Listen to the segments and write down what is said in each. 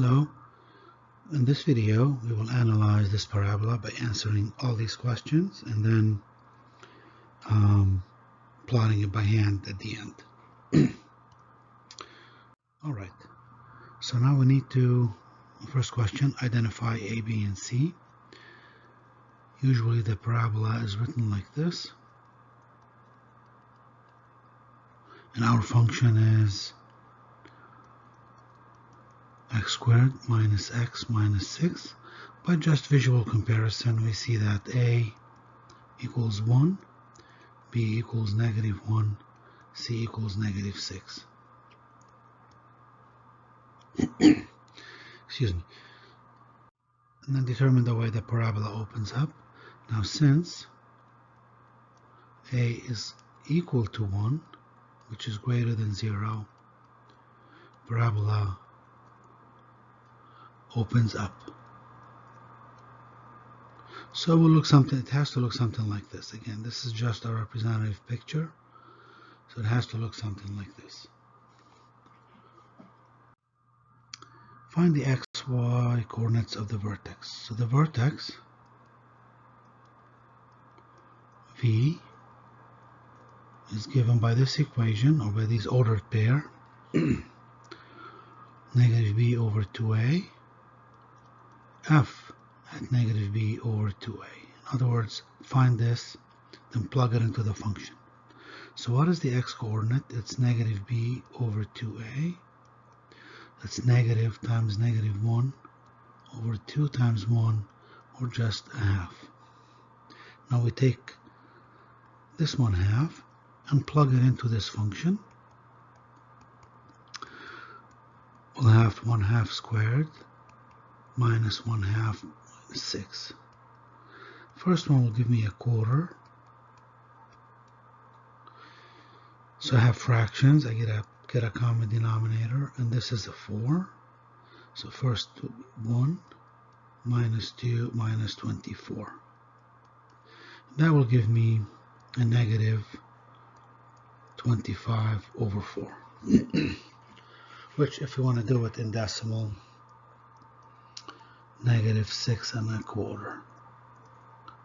Hello. In this video, we will analyze this parabola by answering all these questions and then plotting it by hand at the end. Alright, so now we need to, first question, identify A, B, and C. Usually the parabola is written like this. And our function is x squared minus x minus 6. By just visual comparison, we see that A equals 1, B equals -1, C equals -6. Excuse me. And then determine the way the parabola opens up. Now since A is equal to 1, which is greater than 0, parabola opens up. So it will look something, it has to look something like this. Again, this is just a representative picture, so it has to look something like this. Find the x, y coordinates of the vertex. So the vertex V is given by this equation, or by these ordered pair, -b over 2a, f at -b over 2a. In other words, find this, then plug it into the function. So what is the x coordinate? It's -b over 2a. That's negative times -1 over 2 times 1, or just a half. Now we take this 1/2 and plug it into this function. We'll have 1/2 squared minus 1/2 minus 6. First one will give me a quarter. So I have fractions. I get a common denominator, and this is a 4. So first 1 minus 2 minus 24. That will give me a -25 over 4. Which, if you want to do it in decimal, -6¼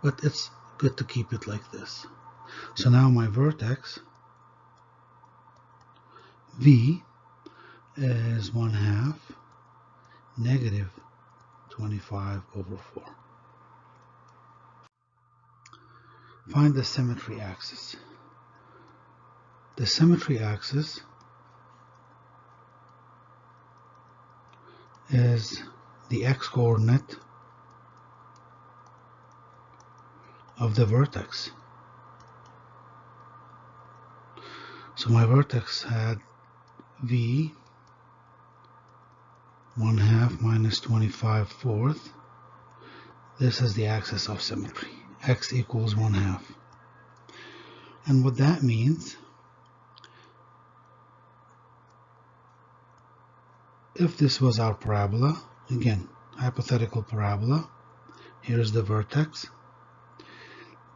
But it's good to keep it like this. So now my vertex V is 1/2 -25 over 4. Find the symmetry axis. The symmetry axis is the x-coordinate of the vertex. So my vertex had V 1/2 minus 25/4. This is the axis of symmetry. X equals 1/2. And what that means, if this was our parabola, again, hypothetical parabola, here's the vertex.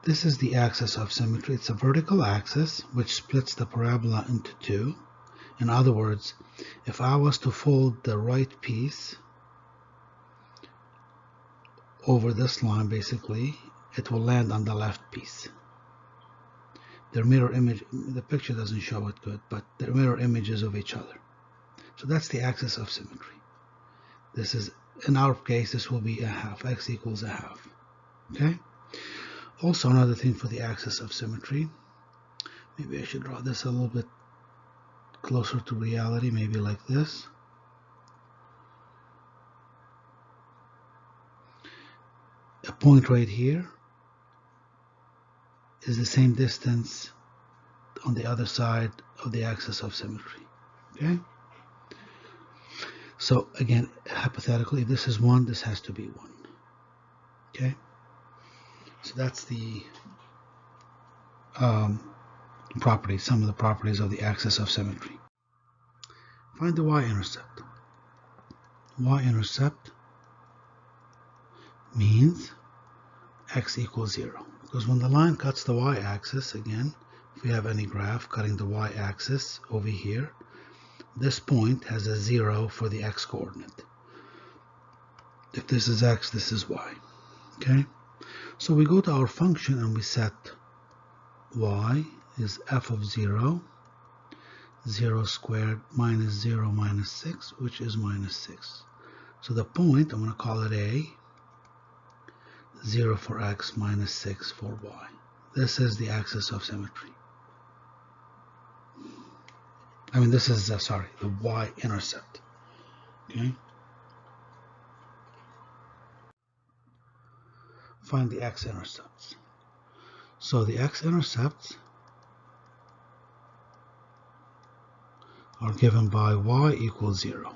This is the axis of symmetry. It's a vertical axis which splits the parabola into two. In other words, if I was to fold the right piece over this line, basically, it will land on the left piece. They're mirror image. The picture doesn't show it good, but they're mirror images of each other. So that's the axis of symmetry. This is, in our case, this will be a half. X equals a half. Okay? Also, another thing for the axis of symmetry, maybe I should draw this a little bit closer to reality, maybe like this. A point right here is the same distance on the other side of the axis of symmetry. Okay? So again, hypothetically, if this is 1, this has to be 1. Okay? So that's the properties, some of the properties of the axis of symmetry. Find the y-intercept. Y-intercept means x equals 0. Because when the line cuts the y-axis, again, if we have any graph cutting the y-axis over here, this point has a 0 for the x-coordinate. If this is x, this is y. Okay? So we go to our function and we set y is f of 0, 0 squared minus 0 minus 6, which is minus 6. So the point, I'm going to call it A, 0 for x minus 6 for y. This is the axis of symmetry. I mean, this is, the y-intercept. Okay? Find the x-intercepts. So the x-intercepts are given by y equals 0.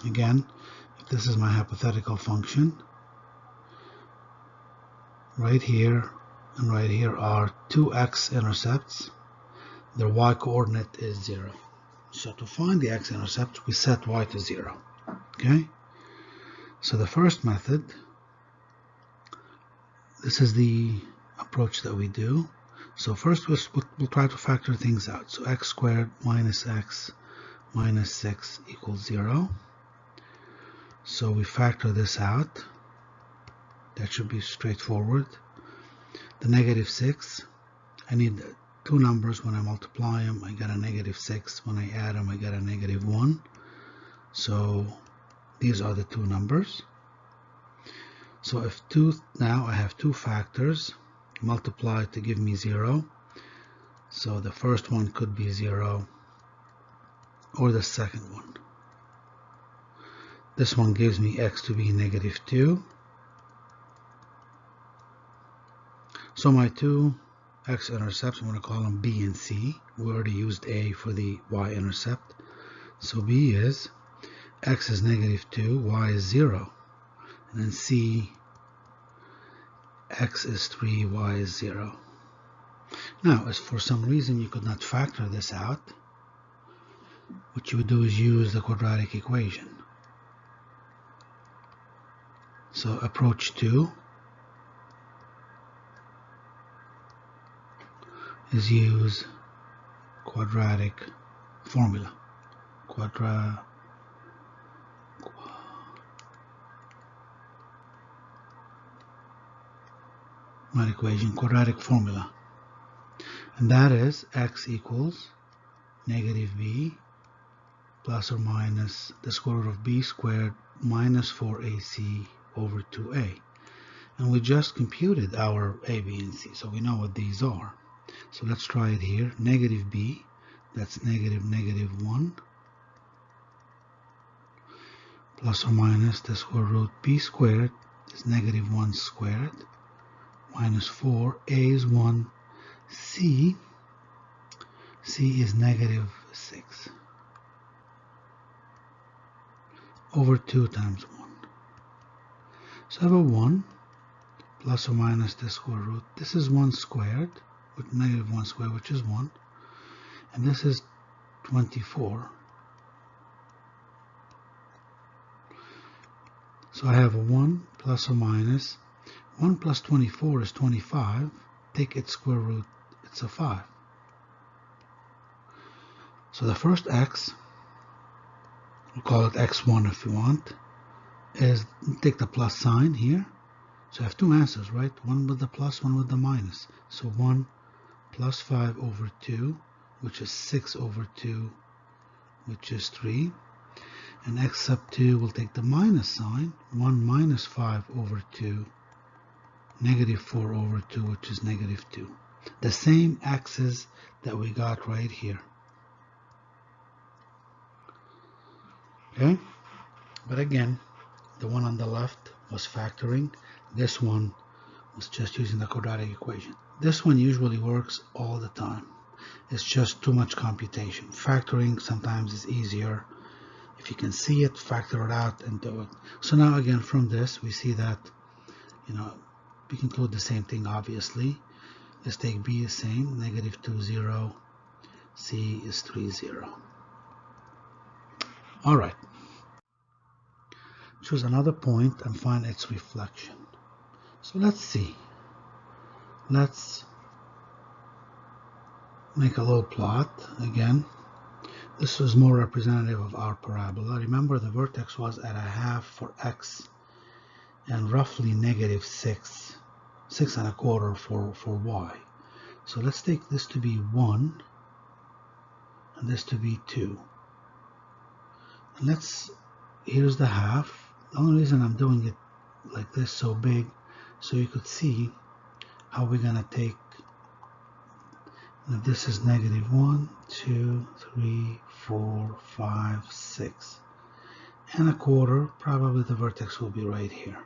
Again, if this is my hypothetical function, right here and right here are two x-intercepts. Their y-coordinate is 0. So to find the x-intercept, we set y to 0. Okay? So the first method, this is the approach that we do. So first we'll try to factor things out. So x squared minus x minus 6 equals 0. So we factor this out. That should be straightforward. The negative 6, I need two numbers. When I multiply them, I get a negative 6. When I add them, I get a negative 1. So these are the two numbers. So if now I have two factors multiply to give me 0. So the first one could be 0 or the second one. This one gives me x to be negative 2. So my two x-intercepts, I'm going to call them B and C. We already used A for the y-intercept. So B is x is negative 2, y is 0. And then C, x is 3, y is 0. Now, if for some reason you could not factor this out, what you would do is use the quadratic equation. So approach 2 is use quadratic formula. Not equation, quadratic formula. And that is x equals negative b plus or minus the square root of b squared minus 4ac over 2a. And we just computed our a, b, and c, so we know what these are. So let's try it here. Negative b, that's negative 1, plus or minus the square root b squared is negative 1 squared, minus 4, a is 1, c is negative 6, over 2 times 1. So I have a 1 plus or minus the square root. This is 1 squared, with negative 1 squared, which is 1. And this is 24. So I have a 1 plus or minus. 1 plus 24 is 25. Take its square root, it's a 5. So the first x, we'll call it x1 if you want, is take the plus sign here. So I have two answers, right? One with the plus, one with the minus. So 1 plus 5 over 2, which is 6 over 2, which is 3. And x sub 2 will take the minus sign. 1 minus 5 over 2, negative 4 over 2, which is negative 2. The same axis that we got right here. Okay? But again, the one on the left was factoring. This one was just using the quadratic equation. This one usually works all the time. It's just too much computation. Factoring sometimes is easier. If you can see it, factor it out and do it. So now again, from this, we see that, we conclude the same thing, obviously. Let's take B is same, negative 2, 0. C is 3, 0. All right. Choose another point and find its reflection. So let's see. Let's make a little plot again. This was more representative of our parabola. Remember, the vertex was at a half for x and roughly negative 6 6¼ for y. So let's take this to be 1 and this to be 2. And here's the half. The only reason I'm doing it like this so big, so you could see how we're gonna take, if this is negative 1, 2, 3, 4, 5, 6 and a quarter. Probably the vertex will be right here.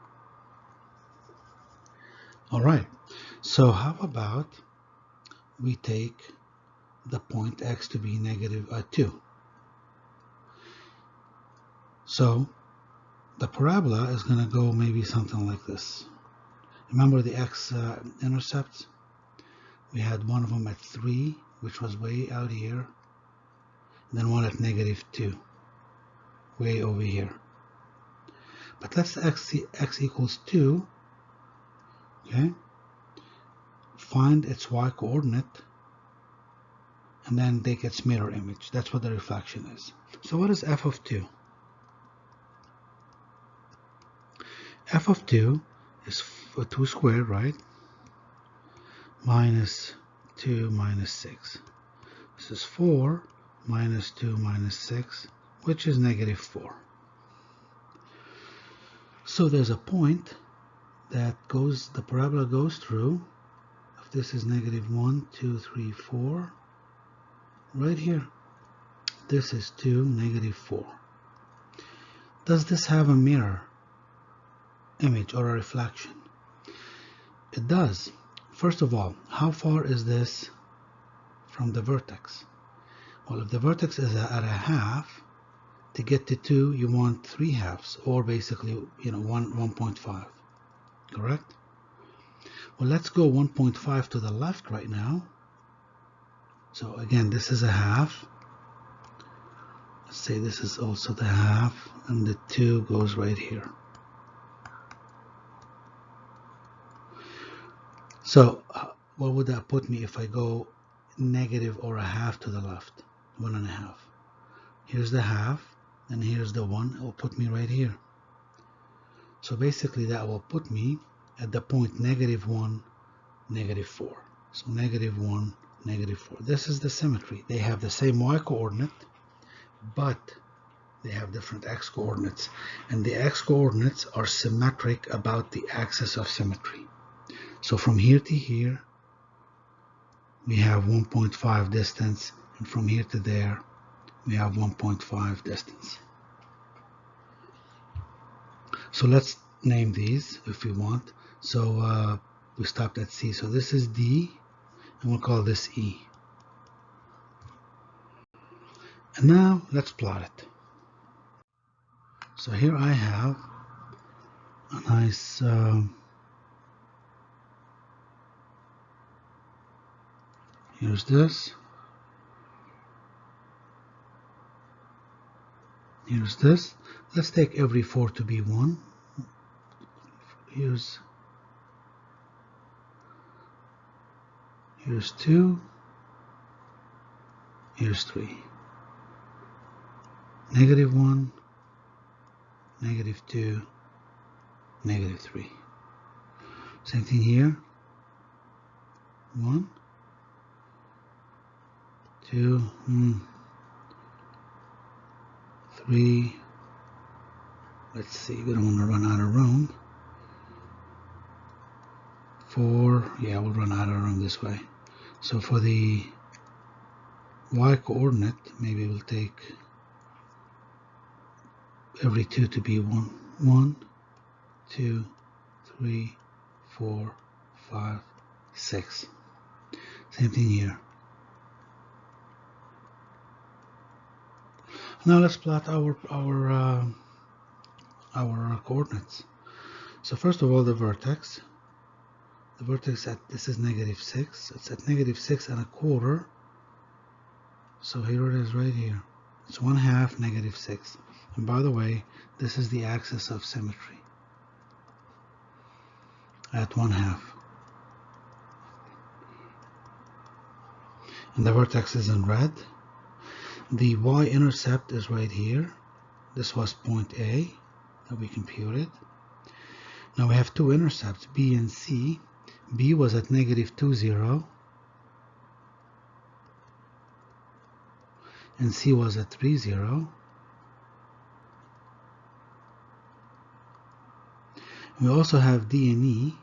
Alright, so how about we take the point x to be negative 2. So the parabola is going to go maybe something like this. Remember the x-intercepts? We had one of them at 3, which was way out here, then one at negative 2, way over here. But let's x equals 2, okay? Find its y-coordinate, and then take its mirror image. That's what the reflection is. So what is f of 2? F of 2 is 2 squared, right? Minus 2 minus 6. This is 4 minus 2 minus 6, which is negative 4. So there's a point that the parabola goes through. If this is negative 1, 2, 3, 4, right here. This is 2, negative 4. Does this have a mirror image or a reflection? It does. First of all, how far is this from the vertex? Well, if the vertex is at a half, to get to 2 you want 3 halves, or basically 1.5, correct? Well, let's go 1.5 to the left right now. So again, this is a half. Let's say this is also the half, and the 2 goes right here. So what would that put me if I go negative or a half to the left? 1.5. Here's the half, and here's the 1. It will put me right here. So basically that will put me at the point negative 1, negative 4. So negative 1, negative 4. This is the symmetry. They have the same y-coordinate, but they have different x-coordinates. And the x-coordinates are symmetric about the axis of symmetry. So from here to here, we have 1.5 distance, and from here to there, we have 1.5 distance. So let's name these if we want. So we stopped at C. So this is D, and we'll call this E. And now let's plot it. So here I have a nice here's this. Here's this. Let's take every 4 to be 1. Here's 2. Here's 3. Negative 1, negative 2, negative 3. Same thing here. 1, 2, 3. Let's see, we don't want to run out of room. 4, yeah, we'll run out of room this way. So for the y-coordinate, maybe we'll take every 2 to be 1. 1, 2, 3, 4, 5, 6. Same thing here. Now let's plot our coordinates. So first of all, the vertex. The vertex this is negative 6. It's at negative 6.25. So here it is right here. It's 1/2 negative 6. And by the way, this is the axis of symmetry at 1/2. And the vertex is in red. The y-intercept is right here. This was point A that we computed. Now we have two intercepts, B and C. B was at negative 2, 0. And C was at 3, 0. We also have D and E.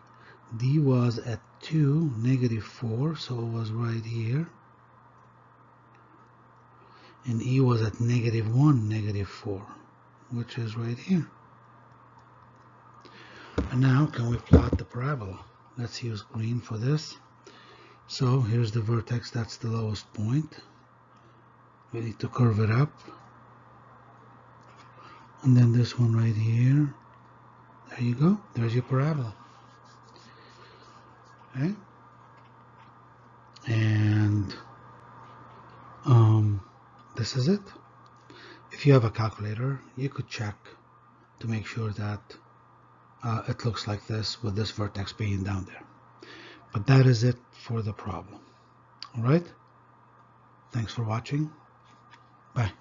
D was at 2, negative 4, so it was right here. And E was at negative 1, negative 4, which is right here. And now, can we plot the parabola? Let's use green for this. So here's the vertex, that's the lowest point. We need to curve it up. And then this one right here. There you go, there's your parabola. Okay? And this is it. If you have a calculator, you could check to make sure that it looks like this with this vertex being down there. But that is it for the problem. All right? Thanks for watching. Bye.